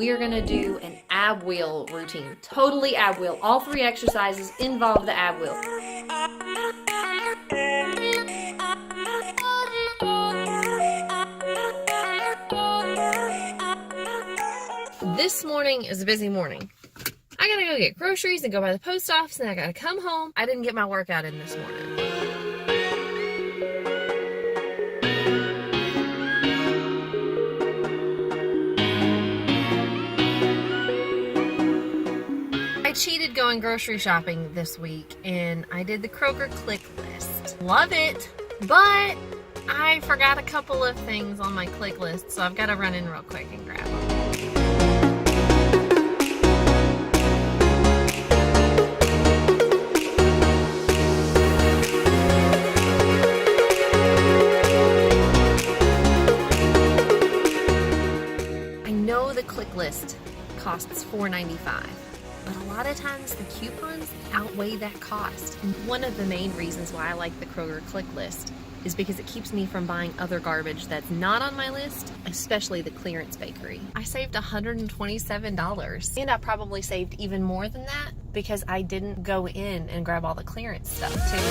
We are gonna do an ab wheel routine. Totally ab wheel. All 3 exercises involve the ab wheel. This morning is a busy morning. I gotta go get groceries and go by the post office, and I gotta come home. I didn't get my workout in this morning. I cheated going grocery shopping this week, and I did the Kroger click list. Love it, but I forgot a couple of things on my click list, so I've got to run in real quick and grab them. I know the click list costs $4.95. But a lot of times the coupons outweigh that cost. And one of the main reasons why I like the Kroger click list is because it keeps me from buying other garbage that's not on my list, especially the clearance bakery. I saved $127, and I probably saved even more than that because I didn't go in and grab all the clearance stuff too.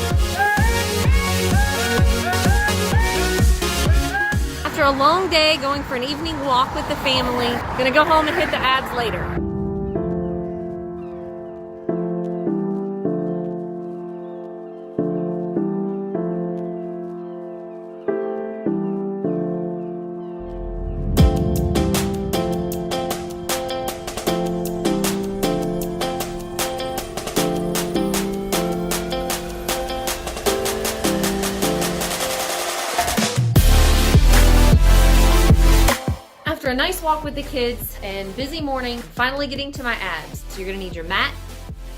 After a long day going for an evening walk with the family, gonna go home and hit the abs later. After a nice walk with the kids and busy morning, finally getting to my abs. So you're gonna need your mat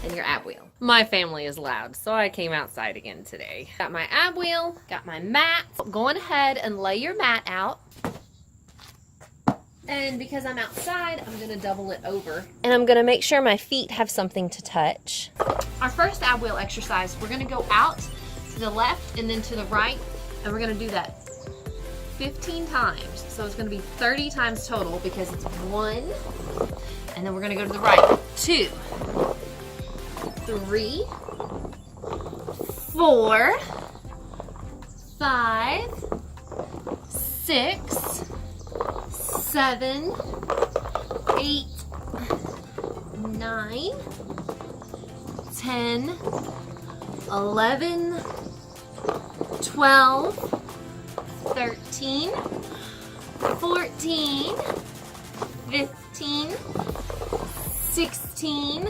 and your ab wheel. My family is loud, so I came outside again today. Got my ab wheel, got my mat. Go on ahead and lay your mat out. And because I'm outside, I'm gonna double it over. And I'm gonna make sure my feet have something to touch. Our first ab wheel exercise, we're gonna go out to the left and then to the right, and we're gonna do that 15 times. So it's gonna be 30 times total because it's 1, and then we're gonna go to the right. 2, 3, 4, 5, 6, 7, 8, 9, 10, 11, 12, 13, 14, 15, 16,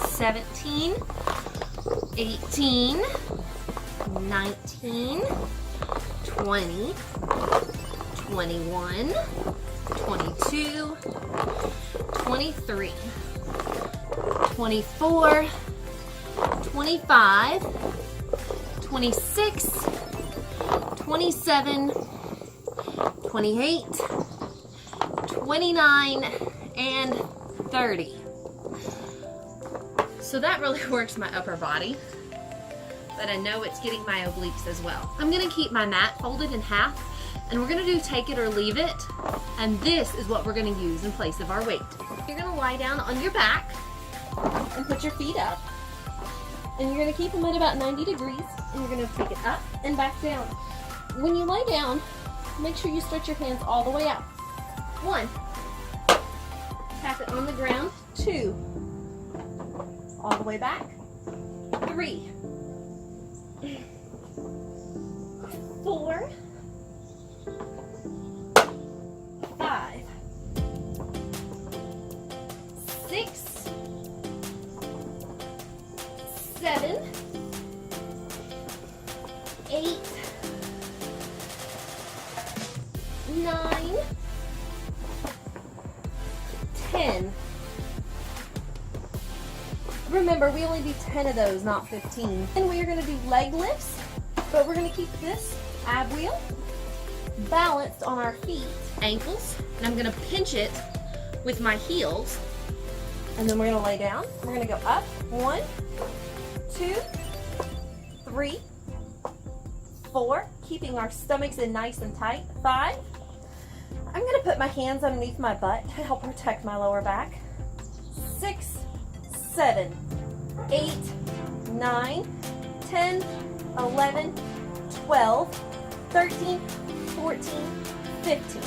17, 18, 19, 20, 21, 22, 23, 24, 25, 26, 27, 28, 29, and 30. So that really works my upper body, but I know it's getting my obliques as well. I'm gonna keep my mat folded in half, and we're gonna do take it or leave it, and this is what we're gonna use in place of our weight. You're gonna lie down on your back and put your feet up, and you're gonna keep them at about 90 degrees, and you're gonna take it up and back down. When you lay down, make sure you stretch your hands all the way out. 1, tap it on the ground. 2, all the way back. 3, 4, 5, 6, 7, 8, 9, 10. Remember, we only do 10 of those, not 15. And we are going to do leg lifts, but we're going to keep this ab wheel balanced on our feet, ankles, and I'm going to pinch it with my heels. And then we're going to lay down. We're going to go up. 1, 2, 3, 4, keeping our stomachs in nice and tight. 5, I'm gonna put my hands underneath my butt to help protect my lower back. 6, 7, 8, 9, 10, 11, 12, 13, 14, 15.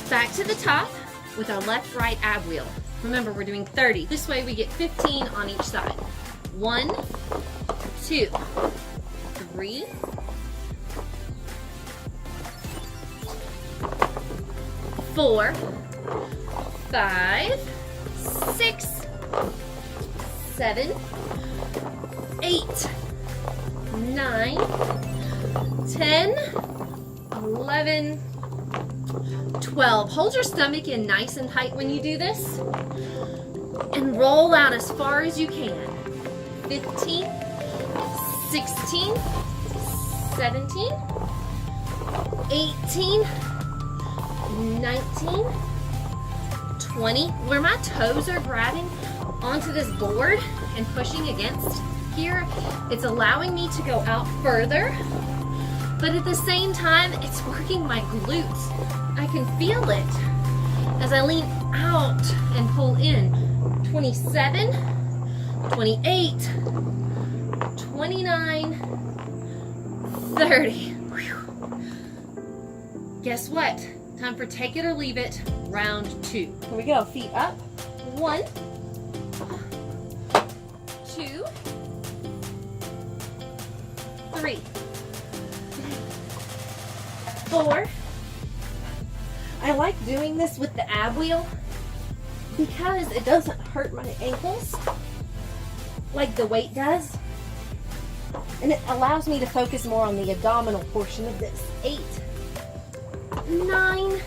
Back to the top with our left-right ab wheel. Remember, we're doing 30. This way we get 15 on each side. 1, 2, 3, 4, 5, 6, 7, 8, 9, 10, 11, 12. Hold your stomach in nice and tight when you do this. And roll out as far as you can. 15, 16, 17, 18, 19, 20. Where my toes are grabbing onto this board and pushing against here, it's allowing me to go out further, but at the same time, it's working my glutes. I can feel it as I lean out and pull in. 27, 28, 29, 30. Whew. Guess what? Time for take it or leave it, round 2. Here we go, feet up. 1, 2, 3, 4. I like doing this with the ab wheel because it doesn't hurt my ankles like the weight does. And it allows me to focus more on the abdominal portion of this. 8, 9,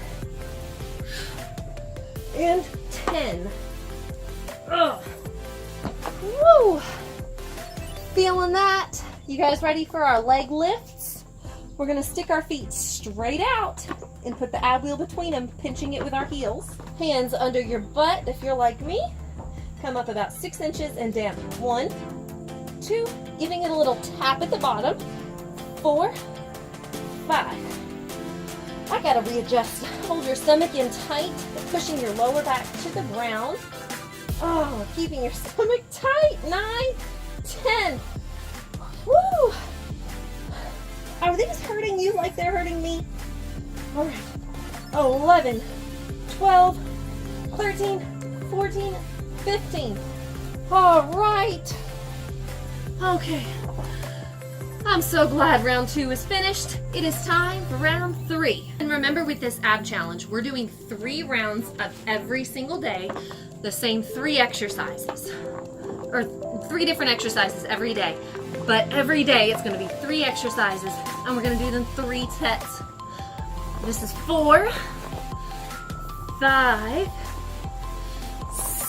and 10. Ugh. Woo! Feeling that? You guys ready for our leg lifts? We're gonna stick our feet straight out and put the ab wheel between them, pinching it with our heels. Hands under your butt if you're like me. Come up about 6 inches and down. 1, 2, giving it a little tap at the bottom. 4, 5. I gotta readjust. Hold your stomach in tight, pushing your lower back to the ground. Oh, keeping your stomach tight. 9, 10. Woo! Are these hurting you like they're hurting me? All right. 11, 12, 13, 14, 15. All right. Okay. I'm so glad round 2 is finished. It is time for round 3. And remember, with this ab challenge, we're doing 3 rounds of every single day, the same 3 exercises, or 3 different exercises every day. But every day it's going to be 3 exercises, and we're going to do them 3 sets. This is 4, 5,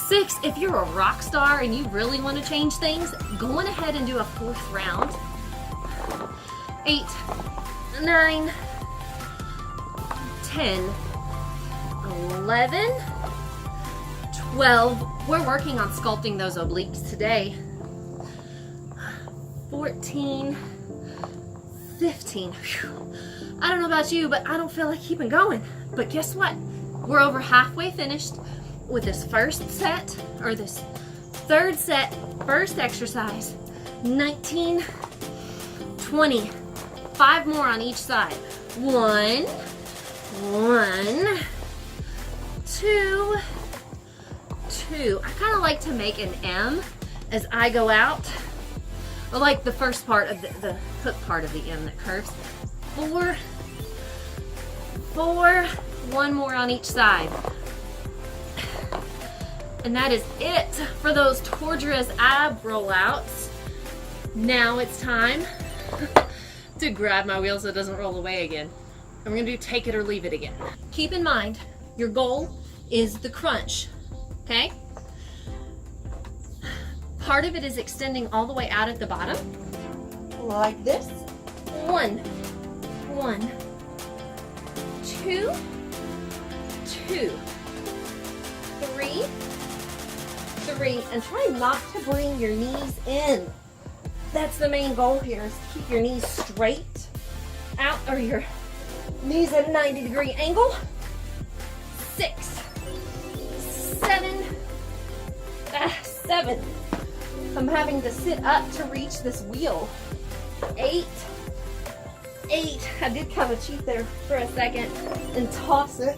6. If you're a rock star and you really want to change things, go on ahead and do a 4th round. 8, 9, 10, 11, 12. We're working on sculpting those obliques today. 14, 15. Whew. I don't know about you, but I don't feel like keeping going. But guess what? We're over halfway finished with this first set, or this 3rd set, first exercise. 19, 20. 5 more on each side. 1, 2, 2. I kind of like to make an M as I go out. Or like the first part of the hook part of the M that curves. 4, 1 more on each side. And that is it for those torturous ab rollouts. Now it's time to grab my wheel so it doesn't roll away again. And we're gonna do take it or leave it again. Keep in mind, your goal is the crunch, okay? Part of it is extending all the way out at the bottom, like this. 1, 2, 2, 3, 3, and try not to bring your knees in. That's the main goal here, is to keep your knees straight out, or your Knees at a 90-degree angle. 6, 7, 7. I'm having to sit up to reach this wheel. 8. I did kind of cheat there for a second and toss it.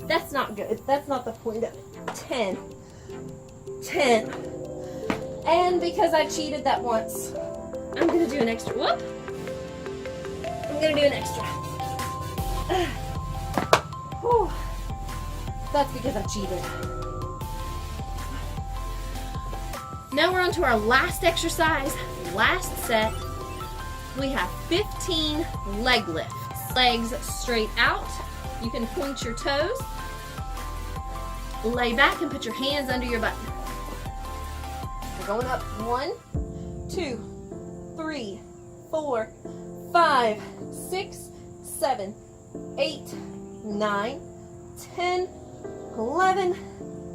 That's not good. That's not the point of it. 10. And because I cheated that once, I'm gonna do an extra. Whoop! I'm gonna do an extra. Whew. That's because I cheated. Now we're on to our last exercise, last set. We have 15 leg lifts. Legs straight out. You can point your toes. Lay back and put your hands under your butt. We're going up. 1, 2, 3, 4, 5, 6, 7, 8, 9, 10, 11,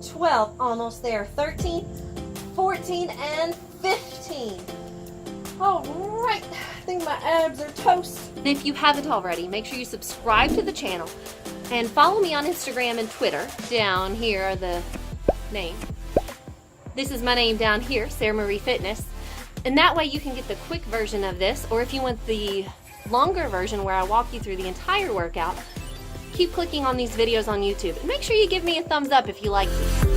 12. Almost there. 13, 14, and 15. All right. I think my abs are toast. And if you haven't already, make sure you subscribe to the channel and follow me on Instagram and Twitter. Down here are the names. This is my name down here, Sarah Marie Fitness. And that way you can get the quick version of this, or if you want the longer version where I walk you through the entire workout, keep clicking on these videos on YouTube. And make sure you give me a thumbs up if you like these.